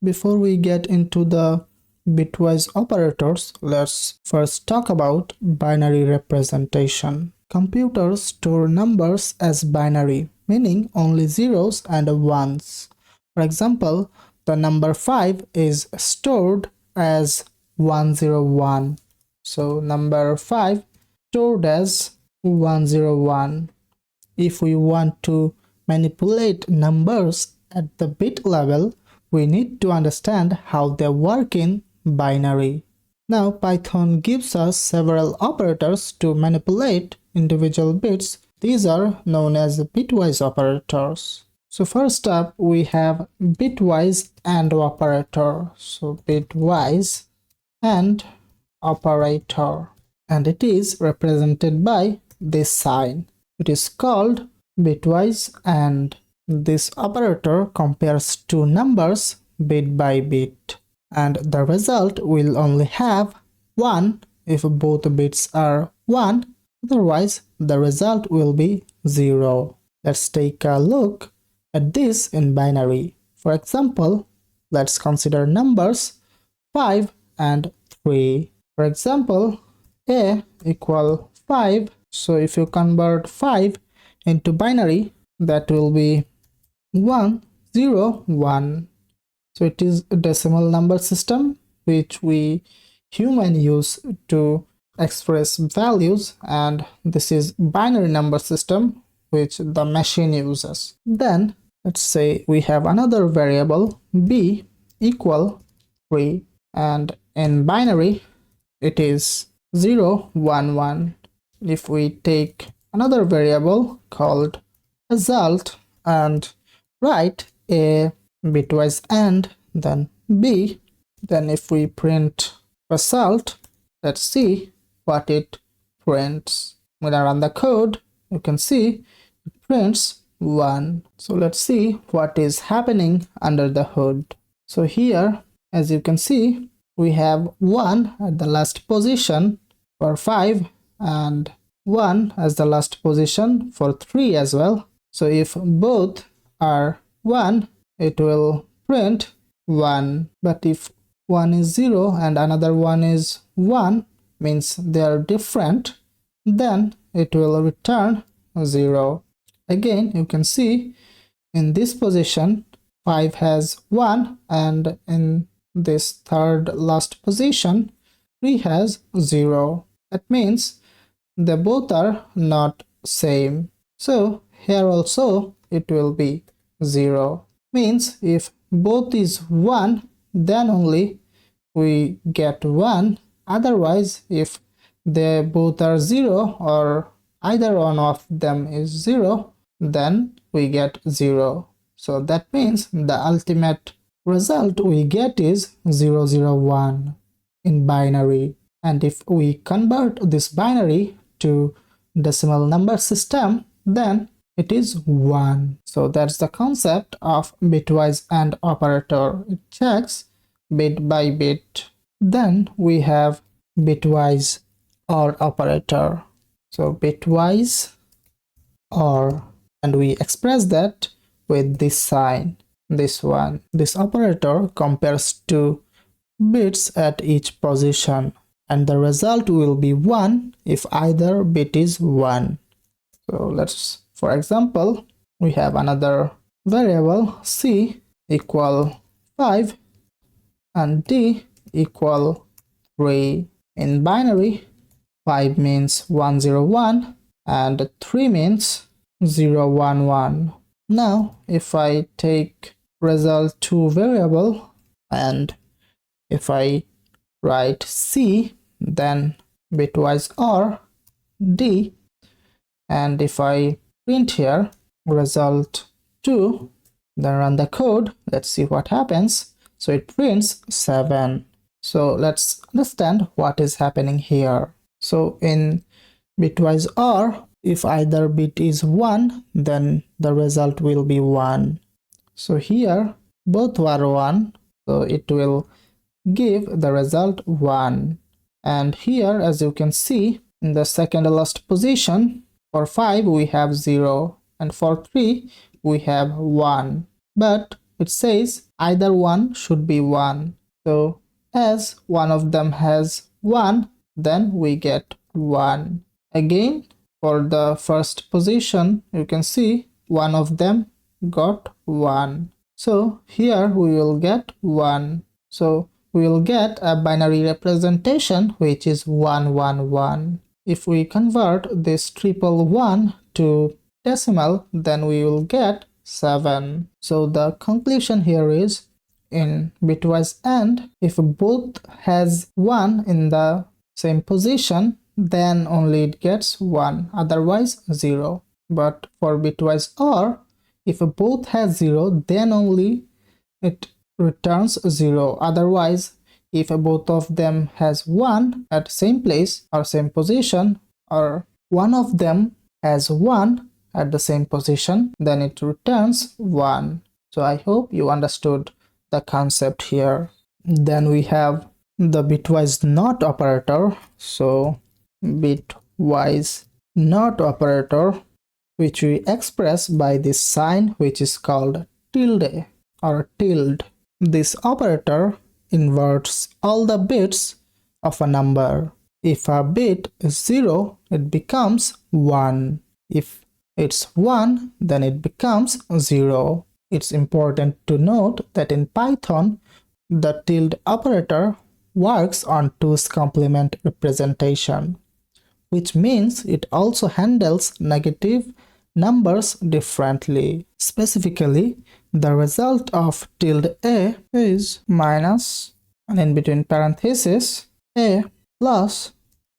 Before we get into the bitwise operators, let's first talk about binary representation. Computers store numbers as binary, meaning only zeros and ones. For example, the number 5 is stored as 101. So number 5 stored as 101. If we want to manipulate numbers at the bit level, we need to understand how they work in binary. Now, Python gives us several operators to manipulate individual bits. These are known as bitwise operators. So first up, we have bitwise AND operator. So bitwise AND operator. And it is represented by this sign. It is called bitwise AND. This operator compares two numbers bit by bit, and the result will only have 1 if both bits are 1, otherwise the result will be 0. Let's take a look at this in binary. For example, let's consider numbers 5 and 3. For example, a equal 5. So if you convert 5 into binary, that will be 1, 0, 1. So it is a decimal number system which we human use to express values, and this is binary number system which the machine uses. Then let's say we have another variable b equal 3, and in binary it is 0, 1, 1. If we take another variable called result and write a bitwise AND, then b, then if we print result, let's see what it prints. When I run the code, you can see it prints 1. So let's see what is happening under the hood. So here, as you can see, we have 1 at the last position for 5 and 1 as the last position for 3 as well. So if both are 1, it will print 1. But if one is 0 and another one is 1, means they are different, then it will return 0. Again, you can see in this position 5 has 1, and in this third last position 3 has 0. That means they both are not same. So here also it will be 0. Means if both is 1, then only we get 1. Otherwise, if they both are 0 or either one of them is 0, then we get 0. So that means the ultimate result we get is 001 in binary. And if we convert this binary to decimal number system, then it is 1. So that's the concept of bitwise AND operator. It checks bit by bit. Then we have bitwise OR operator. So bitwise OR, and we express that with this sign, this one. This operator compares two bits at each position, and the result will be 1 if either bit is 1. So let's, for example, we have another variable c equal 5 and d equal 3. In binary, 5 means 101 and 3 means 011. Now if I take result2 variable and if I write c, then bitwise OR d, and if I print here result2, then run the code, let's see what happens. So it prints 7. So let's understand what is happening here. So in bitwise OR, if either bit is 1, then the result will be 1. So here both were 1, so it will give the result 1. And here, as you can see, in the second last position, for 5 we have 0, and for 3 we have 1. But it says either one should be 1. So as one of them has 1, then we get 1. Again, for the first position, you can see one of them got 1. So here we will get 1. So we will get a binary representation which is 111. If we convert this triple 1 to decimal, then we will get 7. So the conclusion here is, in bitwise AND, if both has 1 in the same position, then only it gets 1, otherwise 0. But for bitwise OR, if both has 0, then only it returns 0. Otherwise, if both of them has 1 at same place or same position, or one of them has 1 at the same position, then it returns 1. So I hope you understood the concept here. Then we have the bitwise NOT operator. So bitwise NOT operator, which we express by this sign which is called tilde or tilde. This operator inverts all the bits of a number. If a bit is 0, it becomes 1. If it's 1, then it becomes 0. It's important to note that in Python, the tilde operator works on 2's complement representation, which means it also handles negative numbers differently. Specifically, the result of tilde a is minus, and in between parentheses, a plus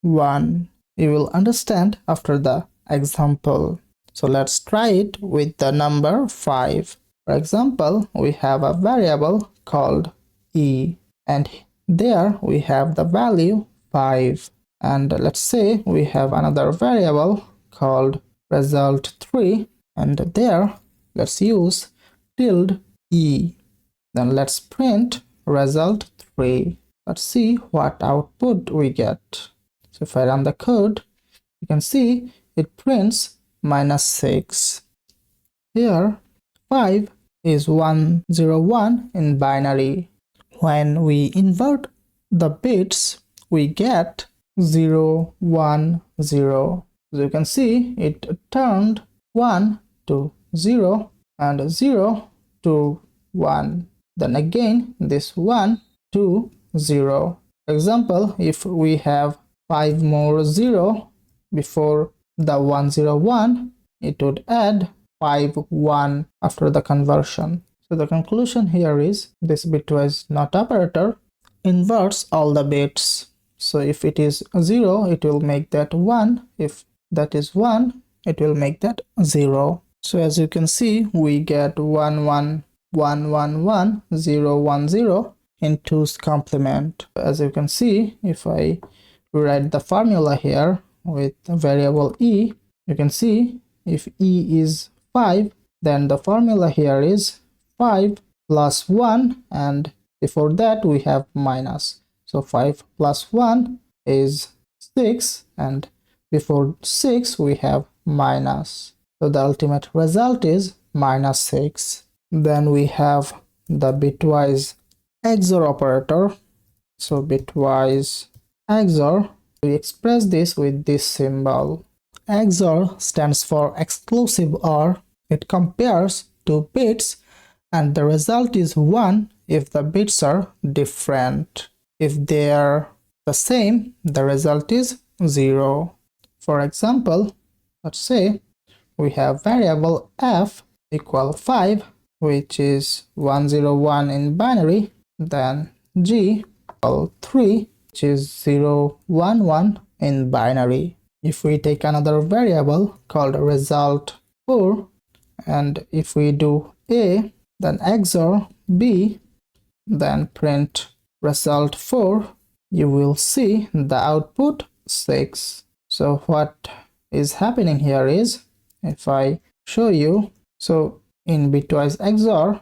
1. You will understand after the example. So let's try it with the number 5. For example, we have a variable called e, and there we have the value 5. And let's say we have another variable called result3, and there let's use tilde e. Then let's print result3. Let's see what output we get. So if I run the code, you can see it prints -6. Here 5 is 101 in binary. When we invert the bits, we get 0, 1, 0. As you can see, it turned 1 to 0 and 0 to 1. Then again this 1 to 0. For example, if we have 5 more 0 before the 101, it would add 5 1 after the conversion. So the conclusion here is this bitwise NOT operator inverts all the bits. So if it is 0, it will make that 1. If that is 1, it will make that 0. So as you can see, we get 1 1 1 1 1 0 1 0 in 2's complement. As you can see, if I write the formula here with variable e, you can see if e is 5, then the formula here is 5 plus 1, and before that we have minus. So 5 plus 1 is 6, and before 6 we have minus. So the ultimate result is -6. Then we have the bitwise XOR operator. So bitwise XOR, we express this with this symbol. XOR stands for exclusive OR. It compares two bits and the result is 1 if the bits are different. If they are the same, the result is 0. For example, let's say we have variable f equal 5, which is 101 in binary, then g equal 3, which is 011 in binary. If we take another variable called result4, and if we do a, then XOR b, then print result4, you will see the output 6. So what is happening here is, if I show you, so in bitwise XOR,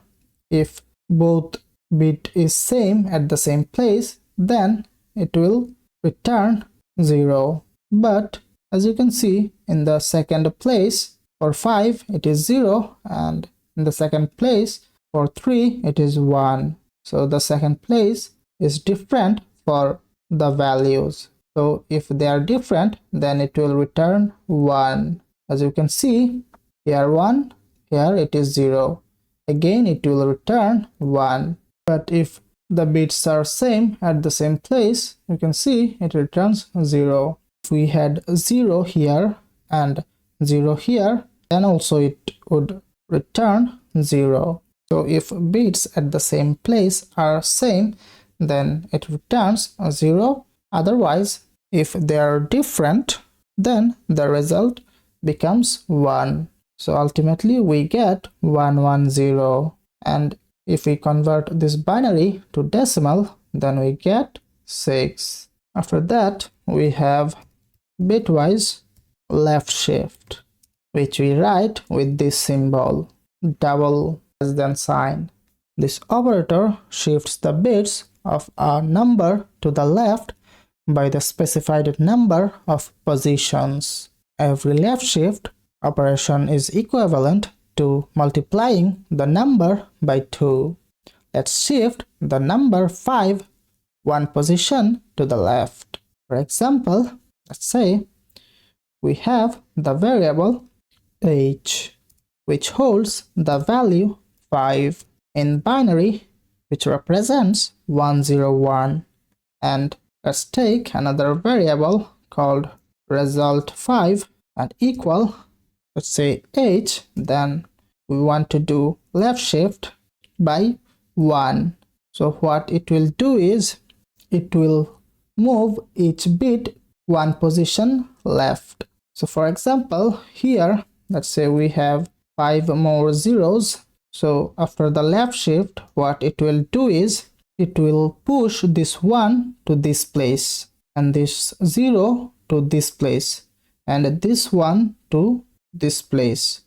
if both bit is same at the same place, then it will return 0. But as you can see, in the second place for 5 it is 0, and in the second place For 3 it is 1. So the second place is different for the values. So if they are different, then it will return 1. As you can see, here 1, here it is 0. Again it will return 1. But if the bits are same at the same place, you can see it returns 0. If we had 0 here and 0 here, then also it would return 0. So if bits at the same place are same, then it returns 0. Otherwise, if they are different, then the result becomes 1. So ultimately we get 110. And if we convert this binary to decimal, then we get 6. After that, we have bitwise left shift, which we write with this symbol, double less than sign. This operator shifts the bits of a number to the left by the specified number of positions. Every left shift operation is equivalent to multiplying the number by 2. Let's shift the number 5 one position to the left. For example, let's say we have the variable age, which holds the value 5 in binary, which represents 101. And let's take another variable called result5 and equal, let's say age. Then we want to do left shift by 1. So what it will do is it will move each bit one position left. So for example, here let's say we have 5 more zeros. So after the left shift, what it will do is it will push this 1 to this place, and this 0 to this place, and this 1 to this place.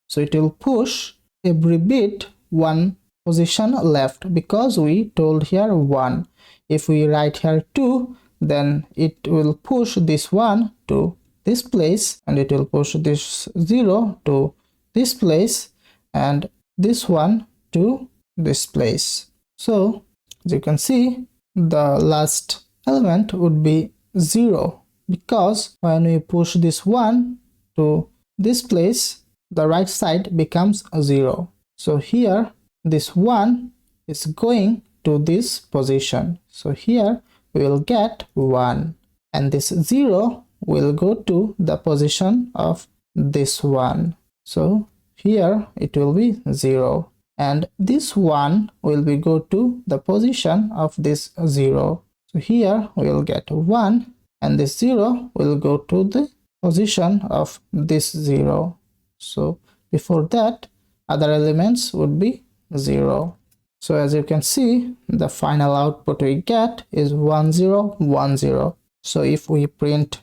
So it will push every bit one position left, because we told here 1. If we write here 2, then it will push this 1 to this place, and it will push this 0 to this place, and this one to this place. So as you can see, the last element would be 0, because when we push this 1 to this place, the right side becomes 0. So here this 1 is going to this position. So here we will get 1, and this 0 will go to the position of this 1. So here it will be 0, and this 1 will be go to the position of this 0. So here we will get 1, and this 0 will go to the position of this 0. So before that, other elements would be 0. So as you can see, the final output we get is 1010. So if we print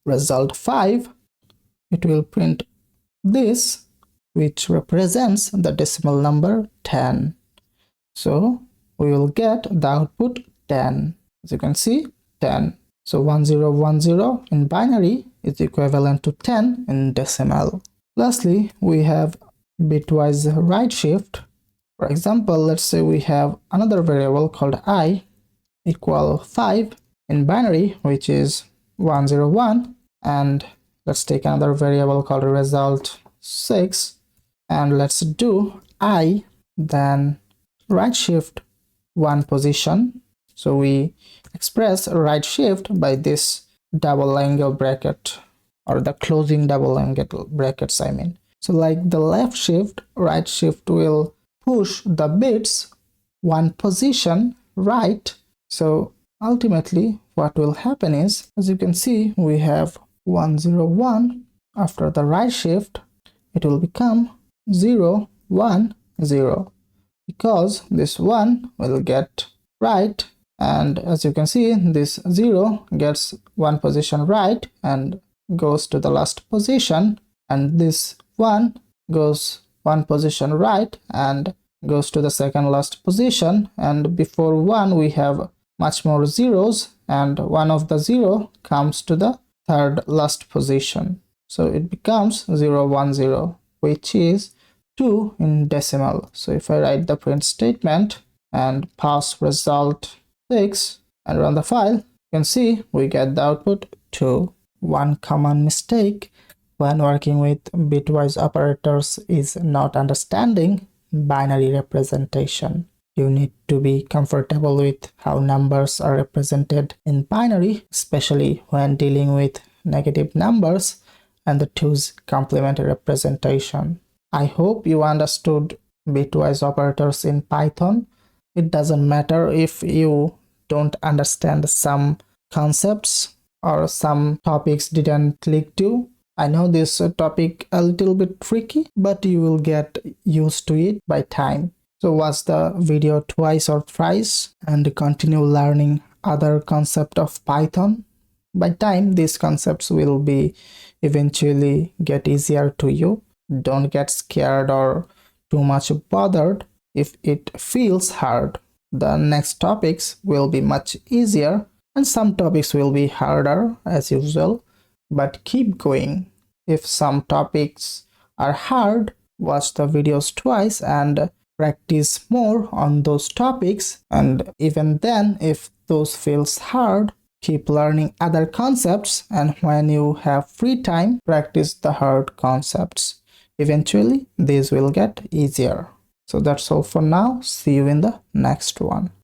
result 5, it will print this, which represents the decimal number 10. So we will get the output 10. As you can see, 10. So 1010 in binary is equivalent to 10 in decimal. Lastly, we have bitwise right shift. For example, let's say we have another variable called I equal 5 in binary, which is 101, and let's take another variable called result 6, and let's do I, then right shift one position. So we express right shift by this double angle bracket, or the closing double angle brackets, I mean. So like the left shift, right shift will push the bits one position right. So ultimately what will happen is, as you can see, we have 101. After the right shift, it will become 0 1 0, because this 1 will get right, and as you can see, this 0 gets one position right and goes to the last position, and this 1 goes one position right and goes to the second last position, and before 1 we have much more zeros, and one of the 0 comes to the third last position. So it becomes 0 1 0, which is 2 in decimal. So if I write the print statement and pass result 6 and run the file, you can see we get the output 2. One common mistake when working with bitwise operators is not understanding binary representation. You need to be comfortable with how numbers are represented in binary, especially when dealing with negative numbers and the 2's complementary representation. I hope you understood bitwise operators in Python. It doesn't matter if you don't understand some concepts or some topics didn't click to. I know this topic a little bit tricky, but you will get used to it by time. So watch the video twice or thrice and continue learning other concept of Python. By time, these concepts will be eventually get easier to you. Don't get scared or too much bothered if it feels hard. The next topics will be much easier and some topics will be harder as usual, but keep going. If some topics are hard, watch the videos twice and practice more on those topics, and even then if those feels hard, keep learning other concepts, and when you have free time, practice the hard concepts. Eventually, these will get easier. So that's all for now. See you in the next one.